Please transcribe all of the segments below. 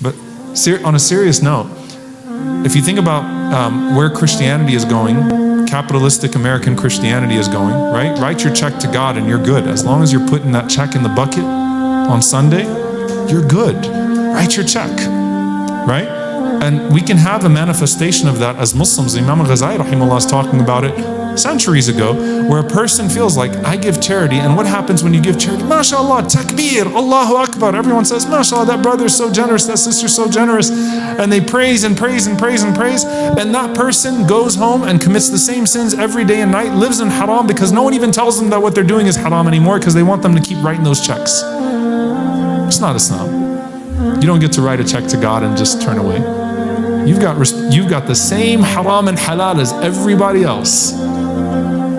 But on a serious note, if you think about where Christianity is going, capitalistic American Christianity is going, right? Write your check to God and you're good. As long as you're putting that check in the bucket on Sunday, you're good. Write your check, right? And we can have a manifestation of that as Muslims. Imam Ghazali rahimahullah is talking about it centuries ago, where a person feels like, I give charity, and what happens when you give charity? MashaAllah, takbir, Allahu Akbar. Everyone says, MashaAllah, that brother is so generous, that sister is so generous. And they praise and praise and praise and praise. And that person goes home and commits the same sins every day and night, lives in haram, because no one even tells them that what they're doing is haram anymore, because they want them to keep writing those checks. It's not Islam. You don't get to write a check to God and just turn away. You've got the same haram and halal as everybody else.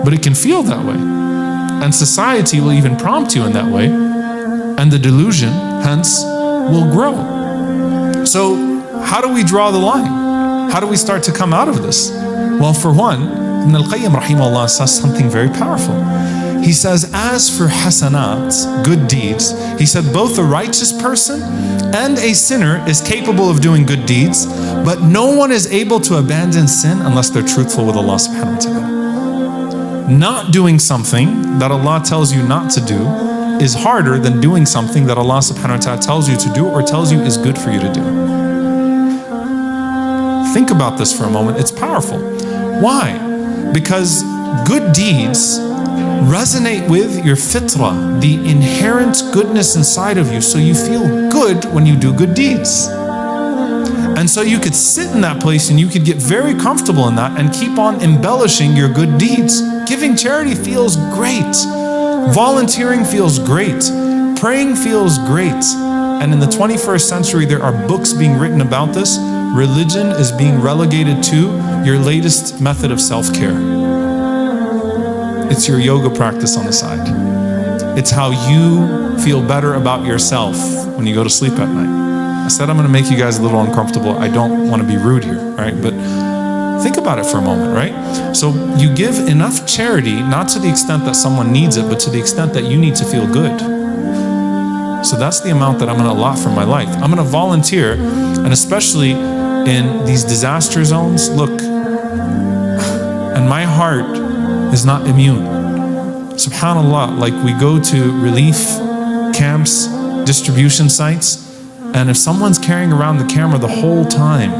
But it can feel that way. And society will even prompt you in that way. And the delusion, hence, will grow. So how do we draw the line? How do we start to come out of this? Well, for one, Ibn al-Qayyim rahimahullah says something very powerful. He says, as for hasanat, good deeds, he said both a righteous person and a sinner is capable of doing good deeds, but no one is able to abandon sin unless they're truthful with Allah subhanahu wa ta'ala. Not doing something that Allah tells you not to do is harder than doing something that Allah subhanahu wa ta'ala tells you to do or tells you is good for you to do. Think about this for a moment. It's powerful. Why? Because good deeds resonate with your fitrah, the inherent goodness inside of you, so you feel good when you do good deeds. And so you could sit in that place and you could get very comfortable in that and keep on embellishing your good deeds. Giving charity feels great. Volunteering feels great. Praying feels great. And in the 21st century, there are books being written about this. Religion is being relegated to your latest method of self-care. It's your yoga practice on the side. It's how you feel better about yourself when you go to sleep at night. I said I'm going to make you guys a little uncomfortable. I don't want to be rude here, right? But think about it for a moment, right? So you give enough charity, not to the extent that someone needs it, but to the extent that you need to feel good. So that's the amount that I'm going to allot for my life. I'm going to volunteer, and especially in these disaster zones, look, and my heart is not immune. SubhanAllah, like we go to relief camps, distribution sites, and if someone's carrying around the camera the whole time,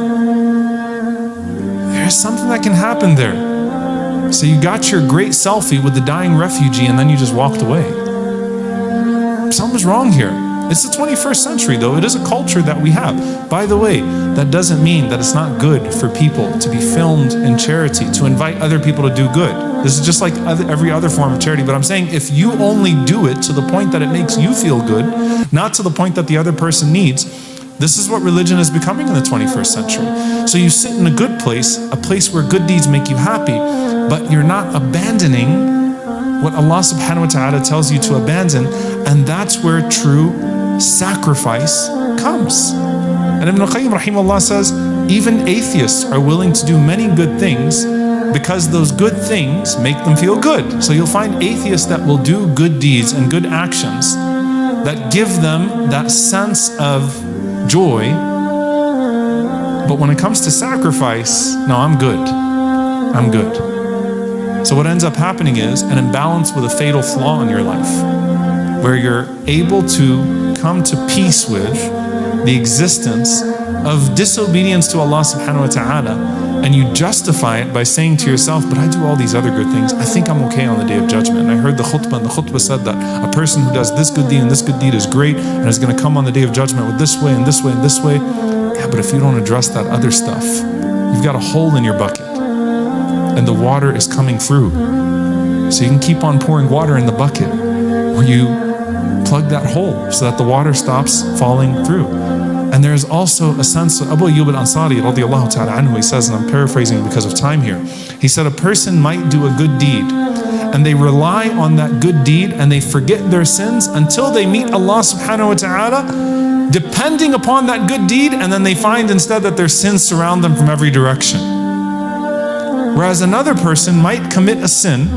there's something that can happen there. So you got your great selfie with the dying refugee and then you just walked away. Something's wrong here. It's the 21st century though. It is a culture that we have. By the way, that doesn't mean that it's not good for people to be filmed in charity, to invite other people to do good. This is just like every other form of charity. But I'm saying if you only do it to the point that it makes you feel good, not to the point that the other person needs, this is what religion is becoming in the 21st century. So you sit in a good place, a place where good deeds make you happy, but you're not abandoning what Allah subhanahu wa ta'ala tells you to abandon, and that's where true sacrifice comes. And Ibn al-Qayyim rahimahullah says, even atheists are willing to do many good things because those good things make them feel good. So you'll find atheists that will do good deeds and good actions that give them that sense of joy. But when it comes to sacrifice, no, I'm good. I'm good. So what ends up happening is an imbalance with a fatal flaw in your life, where you're able to come to peace with the existence of disobedience to Allah subhanahu wa ta'ala, and you justify it by saying to yourself, but I do all these other good things, I think I'm okay on the day of judgment. And I heard the khutbah, and the khutbah said that a person who does this good deed and this good deed is great and is going to come on the day of judgment with this way and this way and this way. Yeah, but if you don't address that other stuff, you've got a hole in your bucket and the water is coming through. So you can keep on pouring water in the bucket, or you plug that hole so that the water stops falling through. And there is also a sense of Abu Ayyub al-Ansari radiallahu ta'ala anhu, he says, and I'm paraphrasing because of time here, he said a person might do a good deed and they rely on that good deed and they forget their sins until they meet Allah subhanahu wa ta'ala, depending upon that good deed, and then they find instead that their sins surround them from every direction. Whereas another person might commit a sin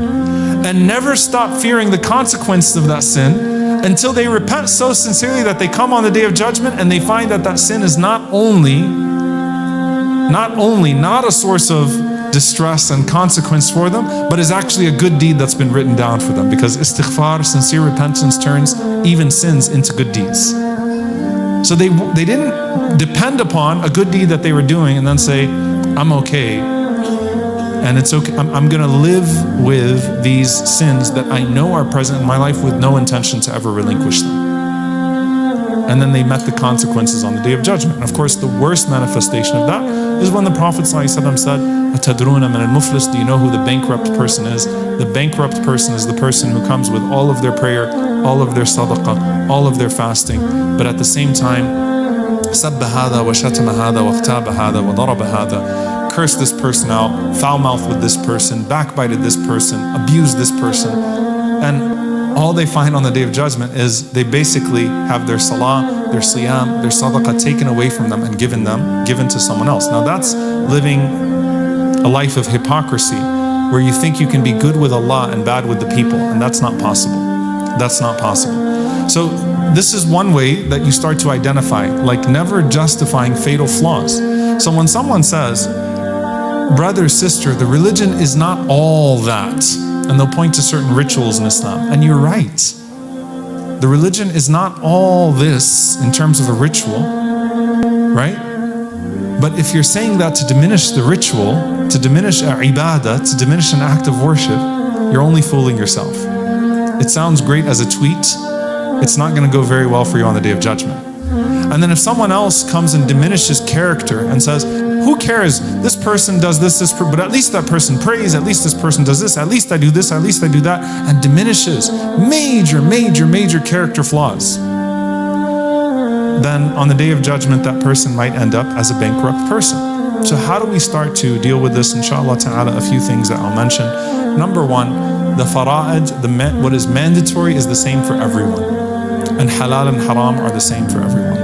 and never stop fearing the consequences of that sin until they repent so sincerely that they come on the Day of Judgment and they find that that sin is not only not a source of distress and consequence for them, but is actually a good deed that's been written down for them, because istighfar, sincere repentance, turns even sins into good deeds. So they didn't depend upon a good deed that they were doing and then say, I'm okay, and it's okay, I'm gonna live with these sins that I know are present in my life with no intention to ever relinquish them. And then they met the consequences on the Day of Judgment. And of course, the worst manifestation of that is when the Prophet ﷺ said, "Atadruna min al-muflis," do you know who the bankrupt person is? The bankrupt person is the person who comes with all of their prayer, all of their sadaqah, all of their fasting, but at the same time, سَبَّ هَذَا وَشَتَمَ هَذَا وَاغْتَابَ هَذَا وَضَرَبَ هَذَا, cursed this person out, foul-mouthed with this person, backbited this person, abused this person. And all they find on the Day of Judgment is they basically have their salah, their siyam, their sadaqah taken away from them and given to someone else. Now that's living a life of hypocrisy, where you think you can be good with Allah and bad with the people, and that's not possible. That's not possible. So this is one way that you start to identify, like never justifying fatal flaws. So when someone says, brother, sister, the religion is not all that, and they'll point to certain rituals in Islam, and you're right. The religion is not all this in terms of a ritual, right? But if you're saying that to diminish the ritual, to diminish a ibadah, to diminish an act of worship, you're only fooling yourself. It sounds great as a tweet, it's not going to go very well for you on the Day of Judgment. And then if someone else comes and diminishes character and says, who cares, this person does this, but at least that person prays, at least this person does this, at least I do this, at least I do that, and diminishes major character flaws, then on the Day of Judgment that person might end up as a bankrupt person. So how do we start to deal with this? Inshallah ta'ala, a few things that I'll mention. Number one, the fara'id, what is mandatory is the same for everyone, and halal and haram are the same for everyone.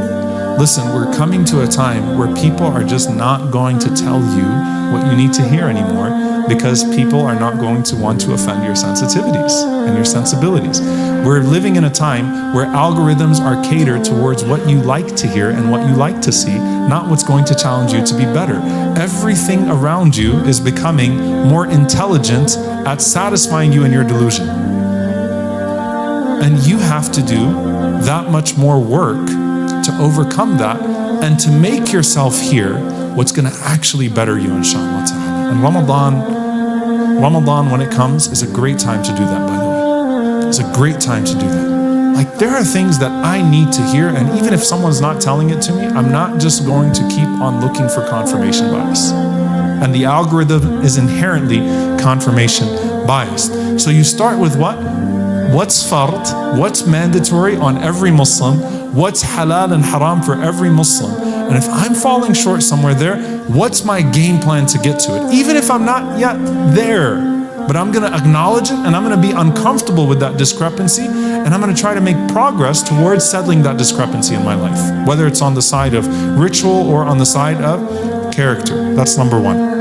Listen, we're coming to a time where people are just not going to tell you what you need to hear anymore, because people are not going to want to offend your sensitivities and your sensibilities. We're living in a time where algorithms are catered towards what you like to hear and what you like to see, not what's going to challenge you to be better. Everything around you is becoming more intelligent at satisfying you in your delusion. And you have to do that much more work to overcome that and to make yourself hear what's going to actually better you, inshallah ta'ala. And Ramadan, when it comes, is a great time to do that, by the way. It's a great time to do that. Like, there are things that I need to hear, and even if someone's not telling it to me, I'm not just going to keep on looking for confirmation bias. And the algorithm is inherently confirmation biased. So you start with what? What's fard? What's mandatory on every Muslim? What's halal and haram for every Muslim? And if I'm falling short somewhere there, what's my game plan to get to it? Even if I'm not yet there, but I'm going to acknowledge it, and I'm going to be uncomfortable with that discrepancy, and I'm going to try to make progress towards settling that discrepancy in my life, whether it's on the side of ritual or on the side of character. That's number one.